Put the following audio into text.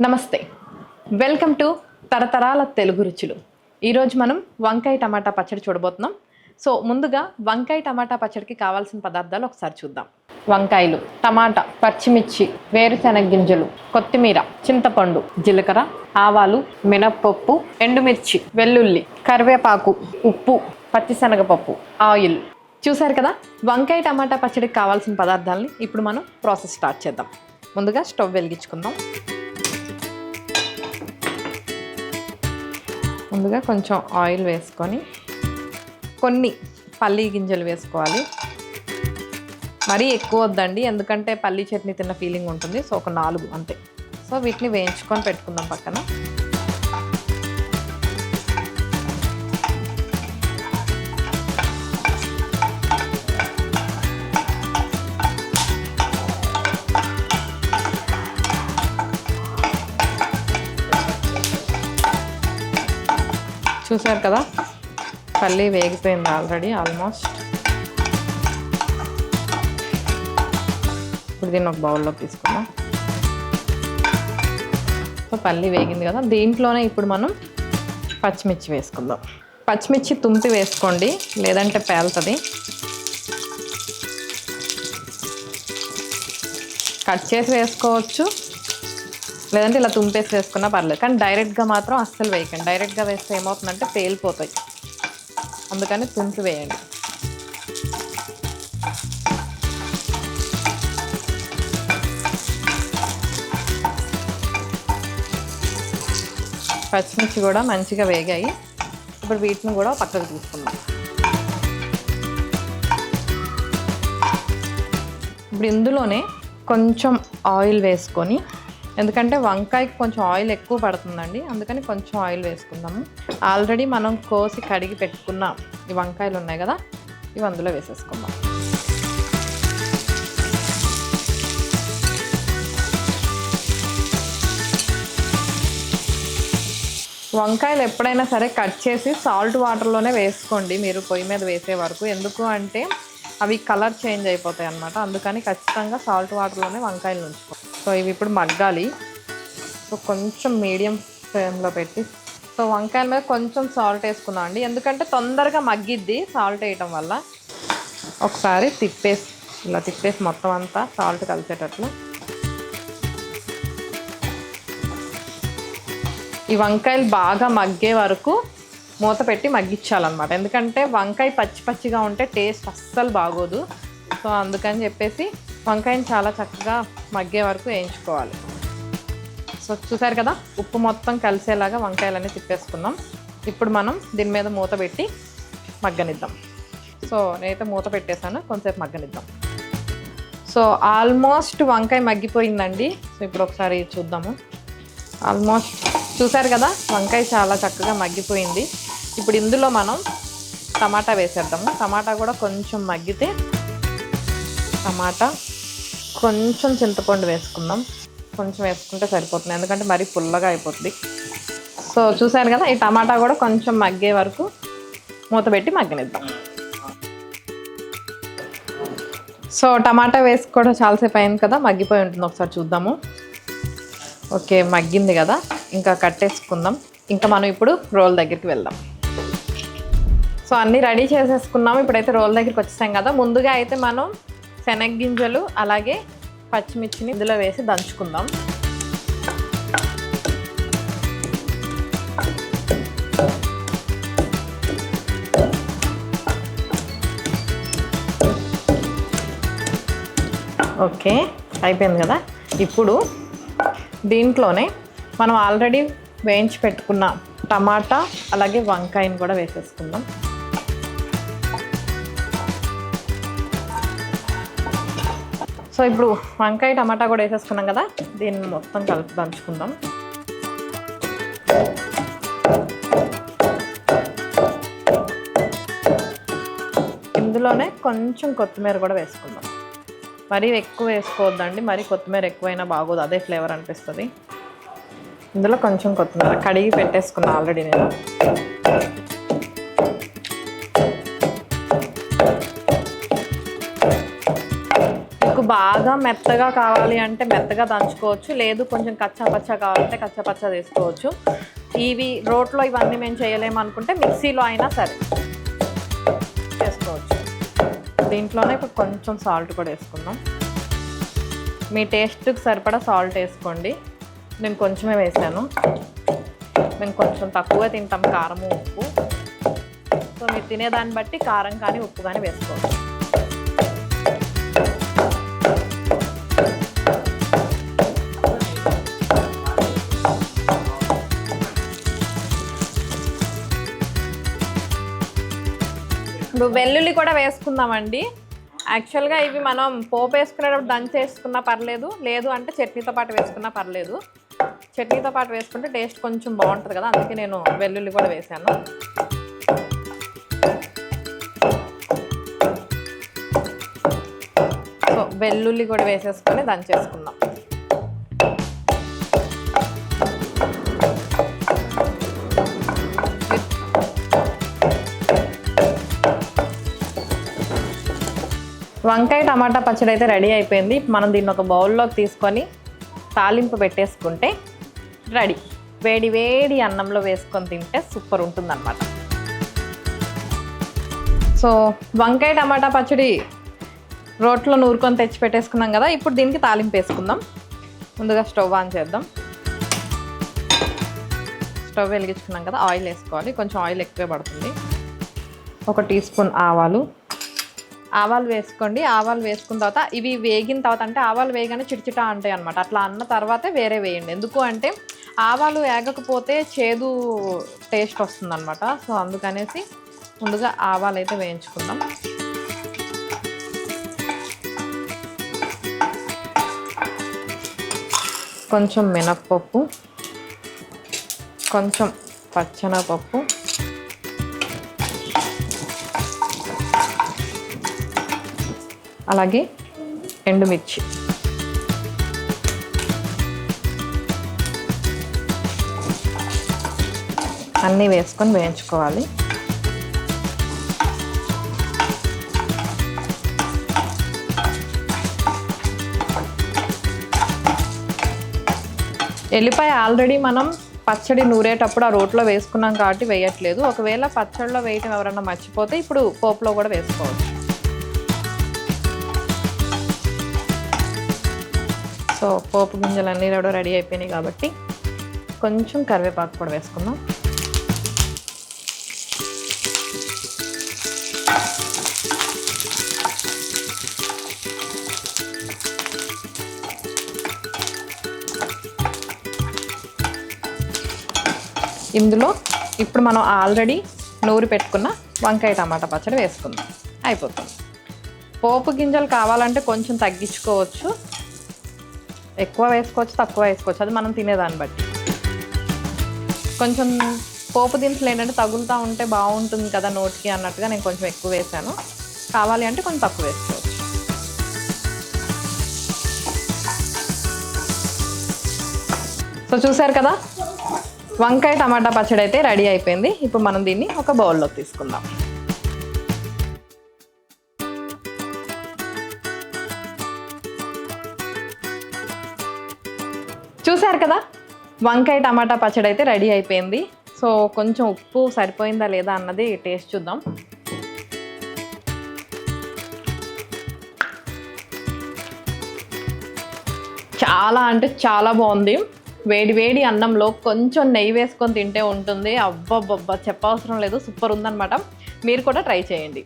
నమస్తే, welcome to తరతరాల తెలుగు రుచులు. ఈరోజు మనం వంకాయ టమాటా పచ్చడి చూడబోతున్నాం. సో ముందుగా వంకాయ టమాటా పచ్చడికి కావాల్సిన పదార్థాలు ఒకసారి చూద్దాం. వంకాయలు, టమాటా, పచ్చిమిర్చి, వేరుశెనగ గింజలు, కొత్తిమీర, చింతపండు, జీలకర్ర, ఆవాలు, మినప్పప్పు, ఎండుమిర్చి, వెల్లుల్లి, కరివేపాకు, ఉప్పు, పచ్చిశనగపప్పు, ఆయిల్. చూసారు కదా వంకాయ టమాటా పచ్చడికి కావాల్సిన పదార్థాలని. ఇప్పుడు మనం ప్రాసెస్ స్టార్ట్ చేద్దాం. ముందుగా స్టవ్ వెలిగించుకుందాం. ముందుగా కొంచెం ఆయిల్ వేసుకొని కొన్ని పల్లీ గింజలు వేసుకోవాలి. మరీ ఎక్కువ వద్దండి, ఎందుకంటే పల్లీ చట్నీ తిన్న ఫీలింగ్ ఉంటుంది. సో ఒక 4 అంతే. సో వీటిని వేయించుకొని పెట్టుకుందాం పక్కన. చూసారు కదా పల్లి వేగిపోయింది ఆల్రెడీ ఆల్మోస్ట్. ఇప్పుడు దీన్ని ఒక బౌల్లోకి తీసుకుందాం. సో పల్లి వేగింది కదా, దీంట్లోనే ఇప్పుడు మనం పచ్చిమిర్చి వేసుకుందాం. పచ్చిమిర్చి తుంపి వేసుకోండి, లేదంటే పేలుతుంది. కట్ చేసి వేసుకోవచ్చు, లేదంటే ఇలా తుంపేసి వేసుకున్నా పర్లేదు. కానీ డైరెక్ట్గా మాత్రం అస్సలు వేయకండి. డైరెక్ట్గా వేస్తే ఏమవుతుందంటే పేలిపోతాయి. అందుకని తుంపి వేయండి. పచ్చిమిర్చి కూడా మంచిగా వేగాయి. ఇప్పుడు వీటిని కూడా పక్కకు తీసుకుందాం. ఇప్పుడు ఇందులోనే కొంచెం ఆయిల్ వేసుకొని, ఎందుకంటే వంకాయకి కొంచెం ఆయిల్ ఎక్కువ పడుతుందండి, అందుకని కొంచెం ఆయిల్ వేసుకుందాము. ఆల్రెడీ మనం కోసి కడిగి పెట్టుకున్న ఈ వంకాయలు ఉన్నాయి కదా, ఇవి అందులో వేసేసుకుందాం. వంకాయలు ఎప్పుడైనా సరే కట్ చేసి సాల్ట్ వాటర్లోనే వేసుకోండి మీరు పొయ్యి మీద వేసే వరకు. ఎందుకు అంటే అవి కలర్ చేంజ్ అయిపోతాయి అన్నమాట. అందుకని ఖచ్చితంగా సాల్ట్ వాటర్లోనే వంకాయలు ఉంచుకోండి. సో ఇవి ఇప్పుడు మగ్గాలి. సో కొంచెం మీడియం ఫ్లేమ్లో పెట్టి, సో వంకాయల మీద కొంచెం సాల్ట్ వేసుకున్నాం అండి, ఎందుకంటే తొందరగా మగ్గిద్ది సాల్ట్ వేయటం వల్ల. ఒకసారి ఇలా తిప్పేసి మొత్తం అంతా సాల్ట్ కలిసేటట్లు. ఈ వంకాయలు బాగా మగ్గే వరకు మూత పెట్టి మగ్గించాలన్నమాట. ఎందుకంటే వంకాయ పచ్చి పచ్చిగా ఉంటే టేస్ట్ అస్సలు బాగోదు. సో అందుకని చెప్పేసి వంకాయని చాలా చక్కగా మగ్గే వరకు వేయించుకోవాలి. సో చూసారు కదా ఉప్పు మొత్తం కలిసేలాగా వంకాయలన్నీ తిప్పేసుకుందాం. ఇప్పుడు మనం దీని మీద మూత పెట్టి మగ్గనిద్దాం. సో నేనైతే మూత పెట్టేశాను, కొంచెంసేపు మగ్గనిద్దాం. సో ఆల్మోస్ట్ వంకాయ మగ్గిపోయిందండి. సో ఇప్పుడు ఒకసారి చూద్దాము. ఆల్మోస్ట్ చూసారు కదా వంకాయ చాలా చక్కగా మగ్గిపోయింది. ఇప్పుడు ఇందులో మనం టమాటా వేసేద్దాము. టమాటా కూడా కొంచెం మగ్గితే, టమాటా కొంచెం చింతపండు వేసుకుందాం. కొంచెం వేసుకుంటే సరిపోతుంది, ఎందుకంటే మరీ పుల్లగా అయిపోతుంది. సో చూసారు కదా ఈ టమాటా కూడా కొంచెం మగ్గే వరకు మూత పెట్టి మగ్గనిద్దాం. సో టమాటా వేసుకోవడం చాలాసేపు అయింది కదా, మగ్గిపోయి ఉంటుంది. ఒకసారి చూద్దాము. ఓకే మగ్గింది కదా, ఇంకా కట్టేసుకుందాం. ఇంకా మనం ఇప్పుడు రోల్ దగ్గరికి వెళ్దాం. సో అన్నీ రెడీ చేసేసుకున్నాము. ఇప్పుడైతే రోల్ దగ్గరికి వచ్చేసాం కదా. ముందుగా అయితే మనం శనగగింజలు అలాగే పచ్చిమిర్చిని ఇందులో వేసి దంచుకుందాం. ఓకే అయిపోయింది కదా. ఇప్పుడు దీంట్లోనే మనం ఆల్రెడీ వేయించి పెట్టుకున్న టమాటా అలాగే వంకాయని కూడా వేసేసుకుందాం. సో ఇప్పుడు వంకాయ టమాటా కూడా వేసేసుకున్నాం కదా, దీన్ని మొత్తం కలిపి దంచుకుందాం. ఇందులోనే కొంచెం కొత్తిమీర కూడా వేసుకుందాం. మరీ ఎక్కువ వేసుకోవద్దండి, మరీ కొత్తిమీర ఎక్కువైనా బాగోదు, అదే ఫ్లేవర్ అనిపిస్తుంది. ఇందులో కొంచెం కొత్తిమీర కడిగి పెట్టేసుకున్నా ఆల్రెడీ నేను. బాగా మెత్తగా కావాలి అంటే మెత్తగా దంచుకోవచ్చు, లేదు కొంచెం కచ్చా పచ్చా కావాలంటే కచ్చా పచ్చా వేసుకోవచ్చు. ఇవి రోట్లో ఇవన్నీ మేము చేయలేము అనుకుంటే మిక్సీలో అయినా సరే చేసుకోవచ్చు. దీంట్లోనే ఇప్పుడు కొంచెం సాల్ట్ కూడా వేసుకుందాం. మీ టేస్ట్కి సరిపడా సాల్ట్ వేసుకోండి. నేను కొంచెమే వేసాను, మేము కొంచెం తక్కువ తింటాం కారము ఉప్పు. సో మీరు తినేదాన్ని బట్టి కారం కానీ ఉప్పు కానీ వేసుకోవచ్చు. ఇప్పుడు వెల్లుల్లి కూడా వేసుకుందామండి. యాక్చువల్గా ఇవి మనం పోపు వేసుకునేటప్పుడు దంచి వేసుకున్నా పర్లేదు, లేదు అంటే చట్నీతో పాటు వేసుకున్నా పర్లేదు. చట్నీతో పాటు వేసుకుంటే టేస్ట్ కొంచెం బాగుంటుంది కదా, అందుకే నేను వెల్లుల్లి కూడా వేసాను. సో వెల్లుల్లి కూడా వేసేసుకొని దంచేసుకుందాం. వంకాయ టమాటా పచ్చడి అయితే రెడీ అయిపోయింది. మనం దీన్ని ఒక బౌల్లోకి తీసుకొని తాలింపు పెట్టేసుకుంటే రెడీ. వేడి వేడి అన్నంలో వేసుకొని తింటే సూపర్ ఉంటుందన్నమాట. సో వంకాయ టమాటా పచ్చడి రోట్లో నూరుకొని తెచ్చి పెట్టేసుకున్నాం కదా, ఇప్పుడు దీనికి తాలింపు వేసుకుందాం. ముందుగా స్టవ్ ఆన్ చేద్దాం. స్టవ్ వెలిగించుకున్నాం కదా, ఆయిల్ వేసుకోవాలి. కొంచెం ఆయిల్ ఎక్కువే పడుతుంది. 1 టీ స్పూన్ ఆవాలు వేసుకోండి. ఆవాలు వేసుకున్న తర్వాత ఇవి వేగిన తర్వాత, అంటే ఆవాలు వేయగానే చిటచిటా అంటాయి అనమాట. అట్లా అన్న తర్వాతే వేరే వేయండి. ఎందుకు అంటే ఆవాలు వేగకపోతే చేదు టేస్ట్ వస్తుంది అనమాట. సో అందుకనేసి ముందుగా ఆవాలు అయితే వేయించుకుందాం. కొంచెం మినప్పప్పు, కొంచెం పచ్చెనగపప్పు, అలాగే ఎండుమిర్చి. అన్నీ వేసుకొని వేయించుకోవాలి. ఎల్లిపాయ ఆల్రెడీ మనం పచ్చడి నూరేటప్పుడు ఆ రోట్లో వేసుకున్నాం కాబట్టి వేయట్లేదు. ఒకవేళ పచ్చడిలో వేయటం ఎవరన్నా మర్చిపోతే ఇప్పుడు పోపులో కూడా వేసుకోవచ్చు. సో పోపు గింజలన్నీ కూడా రెడీ అయిపోయినాయి కాబట్టి కొంచెం కరివేపాకు కూడా వేసుకుందాం. ఇందులో ఇప్పుడు మనం ఆల్రెడీ నూరి పెట్టుకున్న వంకాయ టమాటా పచ్చడి వేసుకుందాం. అయిపోతుంది. పోపు గింజలు కావాలంటే కొంచెం తగ్గించుకోవచ్చు, ఎక్కువ వేసుకోవచ్చు, తక్కువ వేసుకోవచ్చు, అది మనం తినేదాన్ని బట్టి. కొంచెం పోపు దినుసులు ఏంటంటే తగులుతూ ఉంటే బాగుంటుంది కదా నోటికి అన్నట్టుగా నేను కొంచెం ఎక్కువ వేసాను. కావాలి అంటే కొంచెం తక్కువ వేసుకోవచ్చు. సో చూసారు కదా, వంకాయ టమాటా పచ్చడి అయితే రెడీ అయిపోయింది. ఇప్పుడు మనం దీన్ని ఒక బౌల్లోకి తీసుకుందాం. చూసారు కదా, వంకాయ టమాటా పచ్చడి అయితే రెడీ అయిపోయింది. సో కొంచెం ఉప్పు సరిపోయిందా లేదా అన్నది టేస్ట్ చూద్దాం. చాలా అంటే చాలా బాగుంది. వేడి వేడి అన్నంలో కొంచెం నెయ్యి వేసుకొని తింటే ఉంటుంది. అబ్బబ్బబ్బా చెప్పవసరం లేదు, సూపర్ ఉందన్నమాట. మీరు కూడా ట్రై చేయండి.